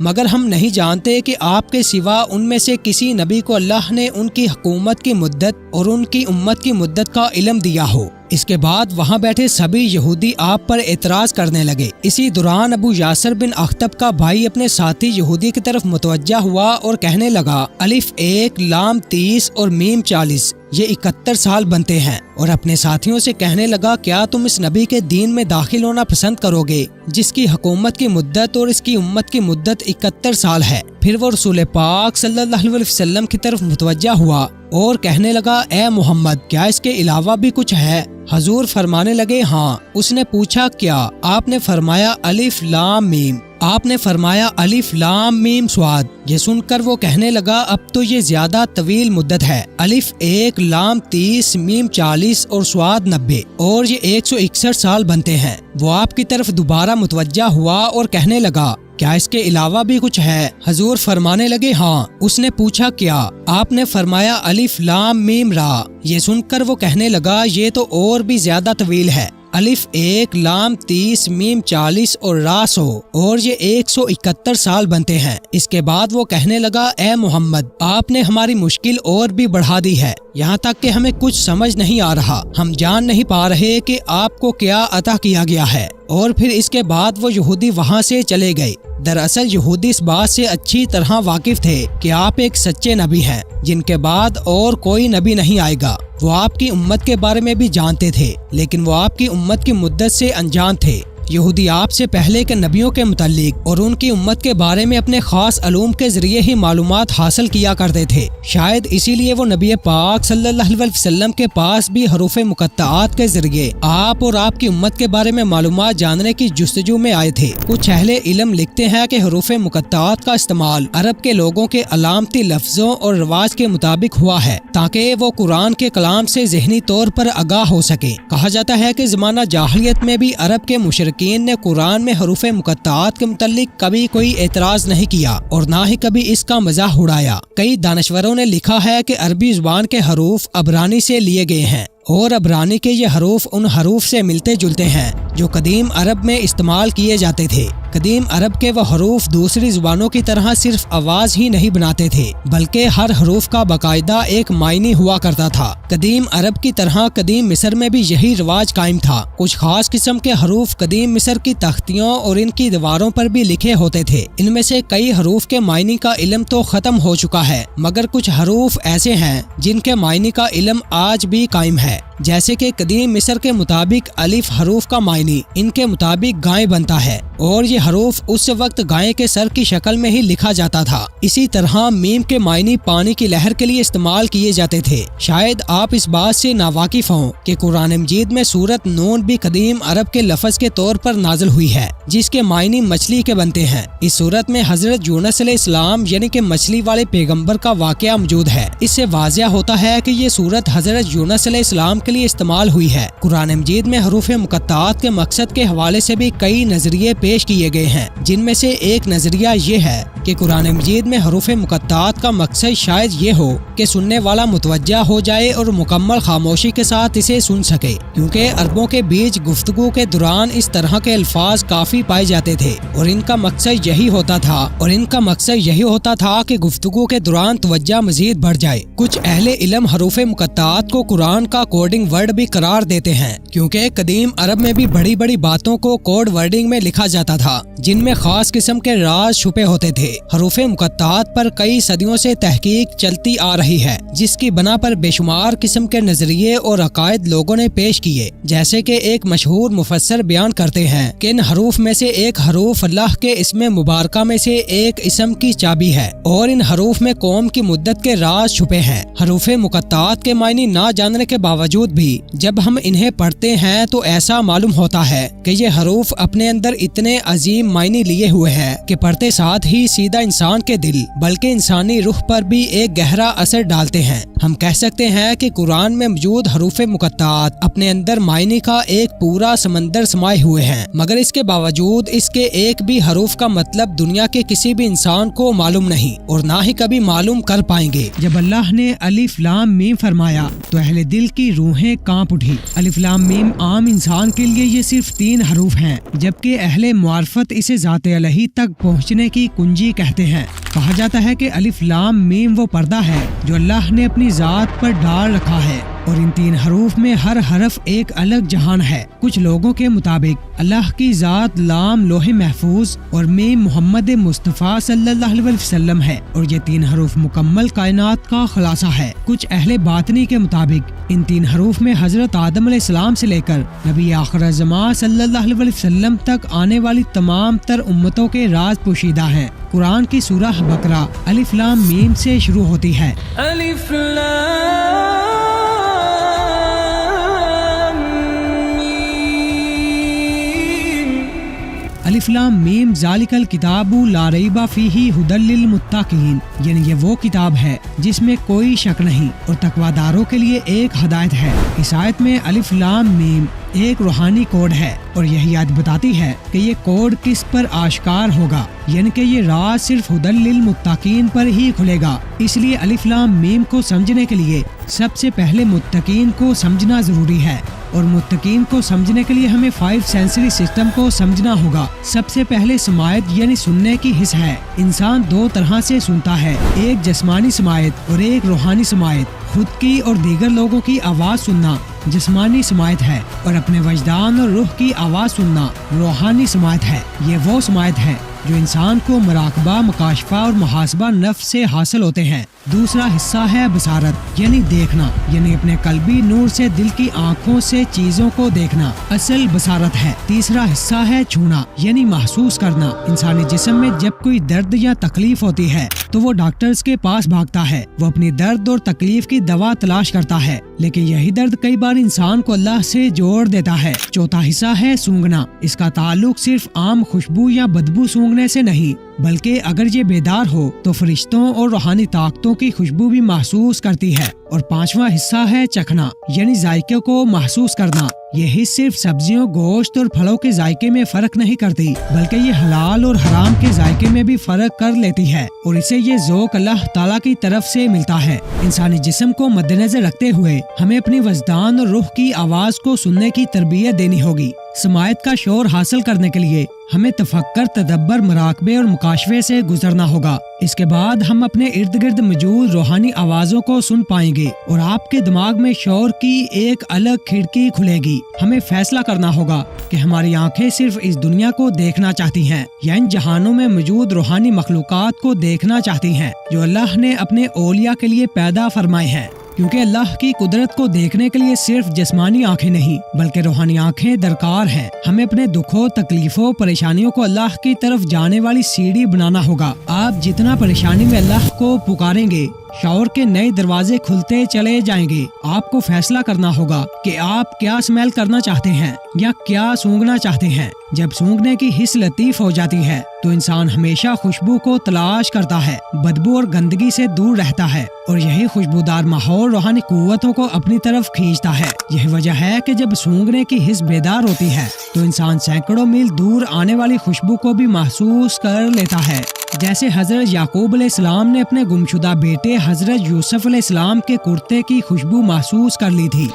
مگر ہم نہیں جانتے کہ آپ کے سوا ان میں سے کسی نبی کو اللہ نے ان کی حکومت کی مدت اور ان کی امت کی مدت کا علم دیا ہو۔ اس کے بعد وہاں بیٹھے سبھی یہودی آپ پر اعتراض کرنے لگے۔ اسی دوران ابو یاسر بن اخطب کا بھائی اپنے ساتھی یہودی کی طرف متوجہ ہوا اور کہنے لگا، الف 1 لام 30 اور میم 40 یہ 71 سال بنتے ہیں، اور اپنے ساتھیوں سے کہنے لگا، کیا تم اس نبی کے دین میں داخل ہونا پسند کرو گے جس کی حکومت کی مدت اور اس کی امت کی مدت 71 سال ہے؟ پھر وہ رسول پاک صلی اللہ علیہ وسلم کی طرف متوجہ ہوا اور کہنے لگا، اے محمد، کیا اس کے علاوہ بھی کچھ ہے؟ حضور فرمانے لگے، ہاں۔ اس نے پوچھا، کیا؟ آپ نے فرمایا، الف لام میم۔ آپ نے فرمایا، الف لام میم صاد۔ یہ سن کر وہ کہنے لگا، اب تو یہ زیادہ طویل مدت ہے، الف 1 لام 30 میم 40 اور صاد 90، اور یہ 161 سال بنتے ہیں۔ وہ آپ کی طرف دوبارہ متوجہ ہوا اور کہنے لگا، کیا اس کے علاوہ بھی کچھ ہے؟ حضور فرمانے لگے، ہاں۔ اس نے پوچھا، کیا؟ آپ نے فرمایا، الف لام میم را۔ یہ سن کر وہ کہنے لگا، یہ تو اور بھی زیادہ طویل ہے، الف 1 لام 30 میم 40 اور را 100، اور یہ 171 سال بنتے ہیں۔ اس کے بعد وہ کہنے لگا، اے محمد، آپ نے ہماری مشکل اور بھی بڑھا دی ہے، یہاں تک کہ ہمیں کچھ سمجھ نہیں آ رہا، ہم جان نہیں پا رہے کہ آپ کو کیا عطا کیا گیا ہے۔ اور پھر اس کے بعد وہ یہودی وہاں سے چلے گئے۔ دراصل یہودی اس بات سے اچھی طرح واقف تھے کہ آپ ایک سچے نبی ہیں جن کے بعد اور کوئی نبی نہیں آئے گا۔ وہ آپ کی امت کے بارے میں بھی جانتے تھے، لیکن وہ آپ کی امت کی مدت سے انجان تھے۔ یہودی آپ سے پہلے کے نبیوں کے متعلق اور ان کی امت کے بارے میں اپنے خاص علوم کے ذریعے ہی معلومات حاصل کیا کرتے تھے۔ شاید اسی لیے وہ نبی پاک صلی اللہ علیہ وسلم کے پاس بھی حروف مقطعات کے ذریعے آپ اور آپ کی امت کے بارے میں معلومات جاننے کی جستجو میں آئے تھے۔ کچھ اہل علم لکھتے ہیں کہ حروف مقطعات کا استعمال عرب کے لوگوں کے علامتی لفظوں اور رواج کے مطابق ہوا ہے تاکہ وہ قرآن کے کلام سے ذہنی طور پر آگاہ ہو سکے۔ کہا جاتا ہے کہ زمانہ جاہلیت میں بھی عرب کے مشرکین نے قرآن میں حروف مقطعات کے متعلق کبھی کوئی اعتراض نہیں کیا اور نہ ہی کبھی اس کا مزاح اڑایا۔ کئی دانشوروں نے لکھا ہے کہ عربی زبان کے حروف عبرانی سے لیے گئے ہیں، اور عبرانی کے یہ حروف ان حروف سے ملتے جلتے ہیں جو قدیم عرب میں استعمال کیے جاتے تھے۔ قدیم عرب کے وہ حروف دوسری زبانوں کی طرح صرف آواز ہی نہیں بناتے تھے، بلکہ ہر حروف کا باقاعدہ ایک معنی ہوا کرتا تھا۔ قدیم عرب کی طرح قدیم مصر میں بھی یہی رواج قائم تھا۔ کچھ خاص قسم کے حروف قدیم مصر کی تختیوں اور ان کی دیواروں پر بھی لکھے ہوتے تھے۔ ان میں سے کئی حروف کے معنی کا علم تو ختم ہو چکا ہے، مگر کچھ حروف ایسے ہیں جن کے معنی کا علم آج بھی قائم ہے، جیسے کہ قدیم مصر کے مطابق الف حروف کا معنی ان کے مطابق گائے بنتا ہے، اور یہ حروف اس وقت گائے کے سر کی شکل میں ہی لکھا جاتا تھا۔ اسی طرح میم کے معنی پانی کی لہر کے لیے استعمال کیے جاتے تھے۔ شاید آپ اس بات سے ناواقف ہوں کہ قرآن مجید میں سورت نون بھی قدیم عرب کے لفظ کے طور پر نازل ہوئی ہے، جس کے معنی مچھلی کے بنتے ہیں۔ اس سورت میں حضرت یونس علیہ السلام یعنی کہ مچھلی والے پیغمبر کا واقعہ موجود ہے۔ اس سے واضح ہوتا ہے کہ یہ سورت حضرت یونس علیہ السلام کے لیے استعمال ہوئی ہے۔ قرآن مجید میں حروف مقطعات کے مقصد کے حوالے سے بھی کئی نظریے پیش کیے گئے ہیں، جن میں سے ایک نظریہ یہ ہے کہ قرآن مجید میں حروف مقطعات کا مقصد شاید یہ ہو کہ سننے والا متوجہ ہو جائے اور مکمل خاموشی کے ساتھ اسے سن سکے، کیونکہ عربوں کے بیچ گفتگو کے دوران اس طرح کے الفاظ کافی پائے جاتے تھے، اور ان کا مقصد یہی ہوتا تھا کہ گفتگو کے دوران توجہ مزید بڑھ جائے۔ کچھ اہل علم حروف مقطعات کو قرآن کا کوڈنگ ورڈ بھی قرار دیتے ہیں، کیونکہ قدیم عرب میں بھی بڑی بڑی باتوں کو کوڈ ورڈنگ میں لکھا جاتا تھا، جن میں خاص قسم کے راز چھپے ہوتے تھے۔ حروف مقطعات پر کئی صدیوں سے تحقیق چلتی آ رہی ہے، جس کی بنا پر بے شمار قسم کے نظریے اور عقائد لوگوں نے پیش کیے، جیسے کہ ایک مشہور مفسر بیان کرتے ہیں کہ ان حروف میں سے ایک حروف اللہ کے اسم مبارکہ میں سے ایک اسم کی چابی ہے، اور ان حروف میں قوم کی مدت کے راز چھپے ہیں۔ حروف مقطعات کے معنی نہ جاننے کے باوجود بھی جب ہم انہیں پڑھتے ہیں تو ایسا معلوم ہوتا ہے کہ یہ حروف اپنے اندر اتنے عظیم معنی لیے ہوئے ہیں کہ پڑھتے ساتھ ہی سیدھا انسان کے دل بلکہ انسانی روح پر بھی ایک گہرا اثر ڈالتے ہیں۔ ہم کہہ سکتے ہیں کہ قرآن میں موجود حروف مقطعات اپنے اندر معنی کا ایک پورا سمندر سمائے ہوئے ہیں، مگر اس کے باوجود اس کے ایک بھی حروف کا مطلب دنیا کے کسی بھی انسان کو معلوم نہیں اور نہ ہی کبھی معلوم کر پائیں گے۔ جب اللہ نے الف لام میم فرمایا تو اہل دل کی روح روحیں کانپ اٹھی۔ الف لام میم عام انسان کے لیے یہ صرف 3 حروف ہیں، جبکہ اہل معرفت اسے ذات الہی تک پہنچنے کی کنجی کہتے ہیں۔ کہا جاتا ہے کہ الف لام میم وہ پردہ ہے جو اللہ نے اپنی ذات پر ڈال رکھا ہے، اور ان 3 حروف میں ہر حرف ایک الگ جہان ہے۔ کچھ لوگوں کے مطابق اللہ کی ذات لام لوح محفوظ اور میم محمد مصطفیٰ صلی اللہ علیہ وسلم ہے، اور یہ 3 حروف مکمل کائنات کا خلاصہ ہے۔ کچھ اہل باطنی کے مطابق ان 3 حروف میں حضرت آدم علیہ السلام سے لے کر نبی آخر زمان صلی اللہ علیہ وسلم تک آنے والی تمام تر امتوں کے راز پوشیدہ ہیں۔ قرآن کی سورہ بقرہ الف لام میم سے شروع ہوتی ہے۔ الف لام الف لام میم ذالک الکتاب لا ریب فیہ ھدی للمتقین، یعنی یہ وہ کتاب ہے جس میں کوئی شک نہیں اور تقوی داروں کے لیے ایک ہدایت ہے۔ اس آیت میں الف لام میم ایک روحانی کوڈ ہے، اور یہی آیت بتاتی ہے کہ یہ کوڈ کس پر آشکار ہوگا، یعنی کہ یہ راز صرف ھدی للمتقین پر ہی کھلے گا۔ اس لیے الف لام میم کو سمجھنے کے لیے سب سے پہلے متقین کو سمجھنا ضروری ہے، اور متقین کو سمجھنے کے لیے ہمیں 5 سینسری سسٹم کو سمجھنا ہوگا۔ سب سے پہلے سماعت یعنی سننے کی حس ہے۔ انسان 2 طرح سے سنتا ہے، ایک جسمانی سماعت اور ایک روحانی سماعت۔ خود کی اور دیگر لوگوں کی آواز سننا جسمانی سماعت ہے، اور اپنے وجدان اور روح کی آواز سننا روحانی سماعت ہے۔ یہ وہ سماعت ہے جو انسان کو مراقبہ، مکاشفہ اور محاسبہ نفس سے حاصل ہوتے ہیں۔ دوسرا حصہ ہے بصارت یعنی دیکھنا، یعنی اپنے قلبی نور سے دل کی آنکھوں سے چیزوں کو دیکھنا اصل بصارت ہے۔ تیسرا حصہ ہے چھونا یعنی محسوس کرنا۔ انسانی جسم میں جب کوئی درد یا تکلیف ہوتی ہے تو وہ ڈاکٹرز کے پاس بھاگتا ہے، وہ اپنی درد اور تکلیف کی دوا تلاش کرتا ہے، لیکن یہی درد کئی بار انسان کو اللہ سے جوڑ دیتا ہے۔ چوتھا حصہ ہے سونگنا۔ اس کا تعلق صرف عام خوشبو یا بدبو سونگنے سے نہیں، بلکہ اگر یہ بیدار ہو تو فرشتوں اور روحانی طاقتوں کی خوشبو بھی محسوس کرتی ہے۔ اور پانچواں حصہ ہے چکھنا یعنی ذائقے کو محسوس کرنا۔ یہ حس صرف سبزیوں، گوشت اور پھلوں کے ذائقے میں فرق نہیں کرتی، بلکہ یہ حلال اور حرام کے ذائقے میں بھی فرق کر لیتی ہے، اور اسے یہ ذوق اللہ تعالیٰ کی طرف سے ملتا ہے۔ انسانی جسم کو مد نظر رکھتے ہوئے ہمیں اپنی وجدان اور روح کی آواز کو سننے کی تربیت دینی ہوگی۔ سماعت کا شعور حاصل کرنے کے لیے ہمیں تفکر، تدبر، مراقبے اور مکاشفے سے گزرنا ہوگا۔ اس کے بعد ہم اپنے ارد گرد موجود روحانی آوازوں کو سن پائیں گے، اور آپ کے دماغ میں شعور کی ایک الگ کھڑکی کھلے گی۔ ہمیں فیصلہ کرنا ہوگا کہ ہماری آنکھیں صرف اس دنیا کو دیکھنا چاہتی ہیں یا ان جہانوں میں موجود روحانی مخلوقات کو دیکھنا چاہتی ہیں جو اللہ نے اپنے اولیاء کے لیے پیدا فرمائے ہیں، کیونکہ اللہ کی قدرت کو دیکھنے کے لیے صرف جسمانی آنکھیں نہیں بلکہ روحانی آنکھیں درکار ہیں۔ ہمیں اپنے دکھوں، تکلیفوں، پریشانیوں کو اللہ کی طرف جانے والی سیڑھی بنانا ہوگا۔ آپ جتنا پریشانی میں اللہ کو پکاریں گے، شعور کے نئے دروازے کھلتے چلے جائیں گے۔ آپ کو فیصلہ کرنا ہوگا کہ آپ کیا اسمیل کرنا چاہتے ہیں یا کیا سونگنا چاہتے ہیں۔ جب سونگنے کی حس لطیف ہو جاتی ہے تو انسان ہمیشہ خوشبو کو تلاش کرتا ہے، بدبو اور گندگی سے دور رہتا ہے، اور یہی خوشبودار ماحول روحانی قوتوں کو اپنی طرف کھینچتا ہے۔ یہی وجہ ہے کہ جب سونگنے کی حس بیدار ہوتی ہے تو انسان سینکڑوں میل دور آنے والی خوشبو کو بھی محسوس کر لیتا ہے، جیسے حضرت یعقوب علیہ السلام نے اپنے گمشدہ بیٹے حضرت یوسف علیہ السلام کے کرتے کی خوشبو محسوس کر لی تھی۔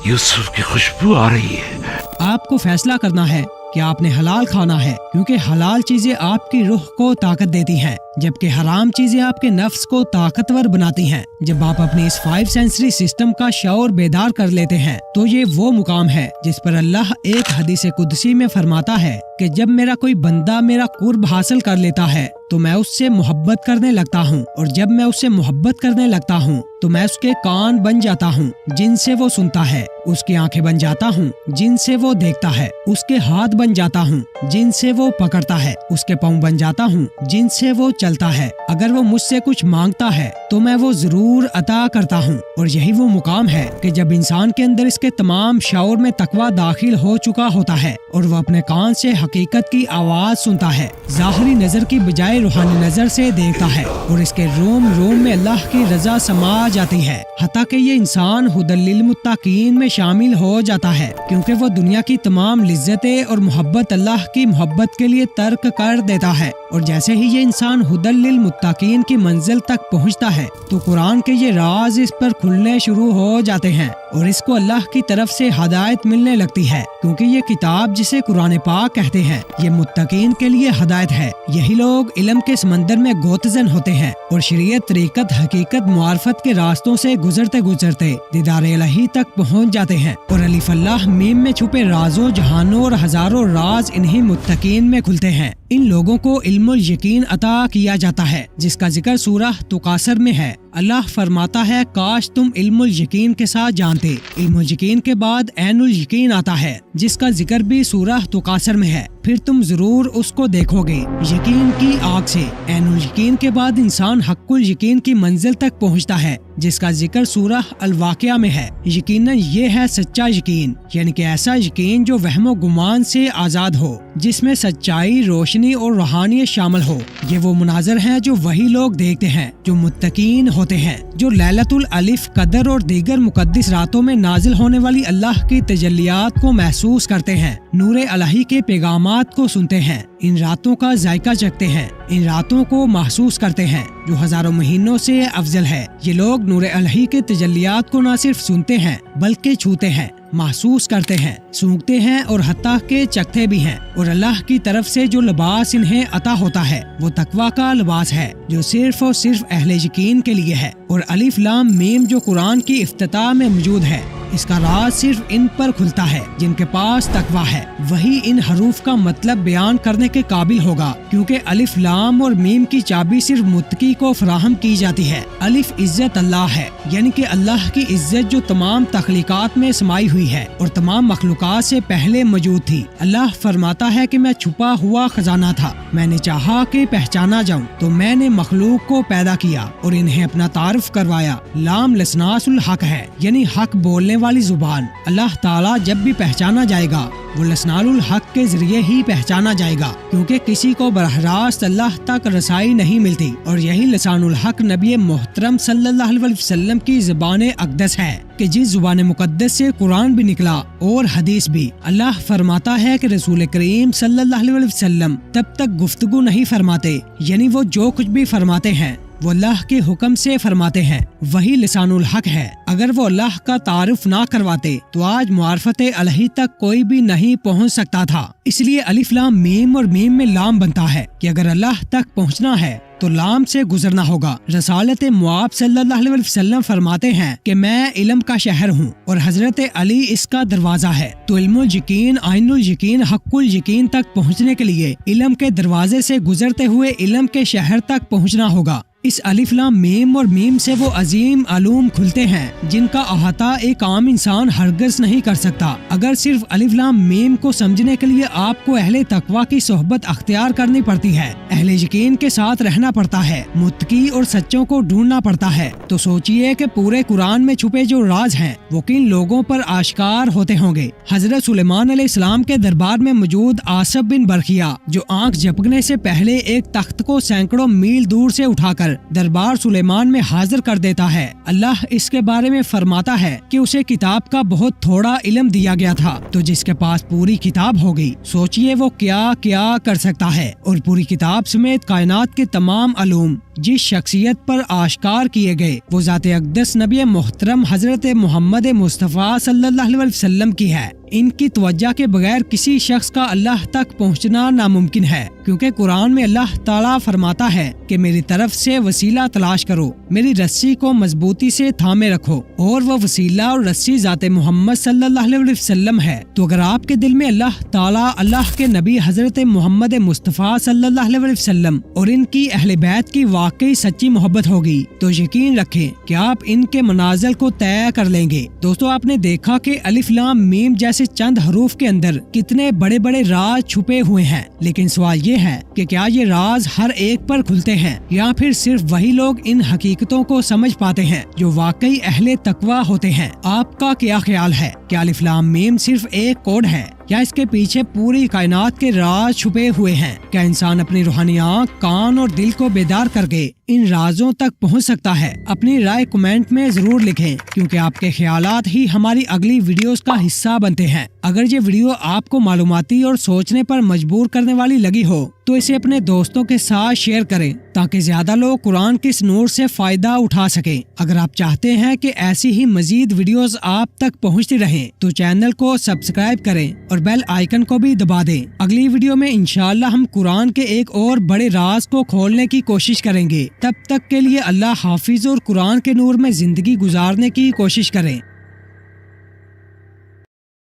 یوسف کی خوشبو آ رہی ہے۔ آپ کو فیصلہ کرنا ہے کہ آپ نے حلال کھانا ہے، کیونکہ حلال چیزیں آپ کی روح کو طاقت دیتی ہیں، جبکہ حرام چیزیں آپ کے نفس کو طاقتور بناتی ہیں۔ جب آپ اپنے اس 5 سینسری سسٹم کا شعور بیدار کر لیتے ہیں تو یہ وہ مقام ہے جس پر اللہ ایک حدیث قدسی میں فرماتا ہے کہ جب میرا کوئی بندہ میرا قرب حاصل کر لیتا ہے تو میں اس سے محبت کرنے لگتا ہوں، اور جب میں اس سے محبت کرنے لگتا ہوں تو میں اس کے کان بن جاتا ہوں جن سے وہ سنتا ہے، اس کی آنکھیں بن جاتا ہوں جن سے وہ دیکھتا ہے، اس کے ہاتھ بن جاتا ہوں جن سے وہ پکڑتا ہے، اس کے پاؤں بن جاتا ہوں جن سے وہ چلتا ہے۔ اگر وہ مجھ سے کچھ مانگتا ہے تو میں وہ ضرور عطا کرتا ہوں۔ اور یہی وہ مقام ہے کہ جب انسان کے اندر اس کے تمام شعور میں تقویٰ داخل ہو چکا ہوتا ہے اور وہ اپنے کان سے حقیقت کی آواز سنتا ہے، ظاہری نظر کی بجائے روحانی نظر سے دیکھتا ہے، اور اس کے روم روم میں اللہ کی رضا سما جاتی ہے، حتیٰ کہ یہ انسان ھدی للمتقین میں شامل ہو جاتا ہے، کیونکہ وہ دنیا کی تمام لذتیں اور محبت اللہ کی محبت کے لیے ترک کر دیتا ہے۔ اور جیسے ہی یہ انسان ہدی للمتقین کی منزل تک پہنچتا ہے تو قرآن کے یہ راز اس پر کھلنے شروع ہو جاتے ہیں اور اس کو اللہ کی طرف سے ہدایت ملنے لگتی ہے، کیونکہ یہ کتاب جسے قرآن پاک کہتے ہیں یہ متقین کے لیے ہدایت ہے۔ یہی لوگ علم کے سمندر میں گوتزن ہوتے ہیں اور شریعت، طریقت، حقیقت، معرفت کے راستوں سے گزرتے گزرتے دیدار الہی تک پہنچ جاتے ہیں، اور الف اللہ میم میں چھپے رازوں، جہانوں اور ہزاروں راز انہی متقین میں کھلتے ہیں۔ ان لوگوں کو علم الیقین عطا کیا جاتا ہے، جس کا ذکر سورہ تکاثر میں ہے۔ اللہ فرماتا ہے کاش تم علم الیقین کے ساتھ جانتے۔ علم الیقین کے بعد عین الیقین آتا ہے، جس کا ذکر بھی سورہ تکاثر میں ہے، پھر تم ضرور اس کو دیکھو گے یقین کی آگ سے۔ عین الیقین کے بعد انسان حق الیقین کی منزل تک پہنچتا ہے، جس کا ذکر سورہ الواقعہ میں ہے۔ یقیناً یہ ہے سچا یقین، یعنی کہ ایسا یقین جو وہم و گمان سے آزاد ہو، جس میں سچائی، روشنی اور روحانیت شامل ہو۔ یہ وہ مناظر ہیں جو وہی لوگ دیکھتے ہیں جو متقین ہوتے ہیں، جو لیلۃ الالف، قدر اور دیگر مقدس راتوں میں نازل ہونے والی اللہ کی تجلیات کو محسوس کرتے ہیں، نور الہی کے پیغامات کو سنتے ہیں، ان راتوں کا ذائقہ چکھتے ہیں، ان راتوں کو محسوس کرتے ہیں جو ہزاروں مہینوں سے افضل ہے۔ یہ لوگ نور الہی کے تجلیات کو نہ صرف سنتے ہیں بلکہ چھوتے ہیں، محسوس کرتے ہیں، سونگتے ہیں اور حتیٰ کہ چکھتے بھی ہیں، اور اللہ کی طرف سے جو لباس انہیں عطا ہوتا ہے وہ تقویٰ کا لباس ہے جو صرف اور صرف اہل یقین کے لیے ہے۔ اور الف لام میم جو قرآن کی افتتاح میں موجود ہے، اس کا راز صرف ان پر کھلتا ہے جن کے پاس تقویٰ ہے، وہی ان حروف کا مطلب بیان کرنے کے قابل ہوگا، کیونکہ الف لام اور میم کی چابی صرف متقی کو فراہم کی جاتی ہے۔ الف عزت اللہ ہے، یعنی کہ اللہ کی عزت جو تمام تخلیقات میں سمائی ہوئی ہے اور تمام مخلوقات سے پہلے موجود تھی۔ اللہ فرماتا ہے کہ میں چھپا ہوا خزانہ تھا، میں نے چاہا کہ پہچانا جاؤں تو میں نے مخلوق کو پیدا کیا اور انہیں اپنا تعارف کروایا۔ لام لسناس الحق ہے، یعنی حق بولنے والی زبان۔ اللہ تعالیٰ جب بھی پہچانا جائے گا وہ لسان الحق کے ذریعے ہی پہچانا جائے گا، کیونکہ کسی کو براہ راست اللہ تک رسائی نہیں ملتی، اور یہی لسان الحق نبی محترم صلی اللہ علیہ وسلم کی زبان اقدس ہے، کہ جس زبان مقدس سے قرآن بھی نکلا اور حدیث بھی۔ اللہ فرماتا ہے کہ رسول کریم صلی اللہ علیہ وسلم تب تک گفتگو نہیں فرماتے، یعنی وہ جو کچھ بھی فرماتے ہیں وہ اللہ کے حکم سے فرماتے ہیں، وہی لسان الحق ہے۔ اگر وہ اللہ کا تعارف نہ کرواتے تو آج معرفت الہی تک کوئی بھی نہیں پہنچ سکتا تھا۔ اس لیے الف لام میم اور میم میں لام بنتا ہے کہ اگر اللہ تک پہنچنا ہے تو لام سے گزرنا ہوگا۔ رسالت معاب صلی اللہ علیہ وسلم فرماتے ہیں کہ میں علم کا شہر ہوں اور حضرت علی اس کا دروازہ ہے، تو علم الیقین، عین الیقین، حق الیقین تک پہنچنے کے لیے علم کے دروازے سے گزرتے ہوئے علم کے شہر تک پہنچنا ہوگا۔ اس الف لام میم اور میم سے وہ عظیم علوم کھلتے ہیں جن کا احاطہ ایک عام انسان ہرگز نہیں کر سکتا۔ اگر صرف الف لام میم کو سمجھنے کے لیے آپ کو اہل تقویٰ کی صحبت اختیار کرنی پڑتی ہے، اہل یقین کے ساتھ رہنا پڑتا ہے، متقی اور سچوں کو ڈھونڈنا پڑتا ہے، تو سوچئے کہ پورے قرآن میں چھپے جو راز ہیں وہ کن لوگوں پر آشکار ہوتے ہوں گے۔ حضرت سلیمان علیہ السلام کے دربار میں موجود آصف بن برخیا، جو آنکھ جھپکنے سے پہلے ایک تخت کو سینکڑوں میل دور سے اٹھا کر دربار سلیمان میں حاضر کر دیتا ہے، اللہ اس کے بارے میں فرماتا ہے کہ اسے کتاب کا بہت تھوڑا علم دیا گیا تھا، تو جس کے پاس پوری کتاب ہو گئی، سوچئے وہ کیا کیا کر سکتا ہے۔ اور پوری کتاب سمیت کائنات کے تمام علوم جس شخصیت پر آشکار کیے گئے وہ ذات اقدس نبی محترم حضرت محمد مصطفیٰ صلی اللہ علیہ وسلم کی ہے۔ ان کی توجہ کے بغیر کسی شخص کا اللہ تک پہنچنا ناممکن ہے، کیونکہ قرآن میں اللہ تعالیٰ فرماتا ہے کہ میری طرف سے وسیلہ تلاش کرو، میری رسی کو مضبوطی سے تھامے رکھو، اور وہ وسیلہ اور رسی ذات محمد صلی اللہ علیہ وسلم ہے۔ تو اگر آپ کے دل میں اللہ تعالیٰ، اللہ کے نبی حضرت محمد مصطفیٰ صلی اللہ علیہ وسلم اور ان کی اہل بیت کی واقعی سچی محبت ہوگی تو یقین رکھیں کہ آپ ان کے منازل کو طے کر لیں گے۔ دوستو، آپ نے دیکھا کہ الف لام میم جیسے چند حروف کے اندر کتنے بڑے بڑے راز چھپے ہوئے ہیں، لیکن سوال یہ ہے کہ کیا یہ راز ہر ایک پر کھلتے ہیں یا پھر صرف وہی لوگ ان حقیقتوں کو سمجھ پاتے ہیں جو واقعی اہل تقویٰ ہوتے ہیں؟ آپ کا کیا خیال ہے؟ کیا الف لام میم صرف ایک کوڈ ہے یا اس کے پیچھے پوری کائنات کے راز چھپے ہوئے ہیں؟ کیا انسان اپنی روحانی آنکھ، کان اور دل کو بیدار کر کے ان رازوں تک پہنچ سکتا ہے؟ اپنی رائے کمنٹ میں ضرور لکھیں، کیونکہ آپ کے خیالات ہی ہماری اگلی ویڈیوز کا حصہ بنتے ہیں۔ اگر یہ ویڈیو آپ کو معلوماتی اور سوچنے پر مجبور کرنے والی لگی ہو تو اسے اپنے دوستوں کے ساتھ شیئر کریں تاکہ زیادہ لوگ قرآن کے اس نور سے فائدہ اٹھا سکیں۔ اگر آپ چاہتے ہیں کہ ایسی ہی مزید ویڈیوز آپ تک پہنچتی رہیں تو چینل کو سبسکرائب کریں اور بیل آئیکن کو بھی دبا دیں۔ اگلی ویڈیو میں انشاءاللہ ہم قرآن کے ایک اور بڑے راز کو کھولنے کی کوشش کریں گے۔ تب تک کے لیے اللہ حافظ اور قرآن کے نور میں زندگی گزارنے کی کوشش کریں۔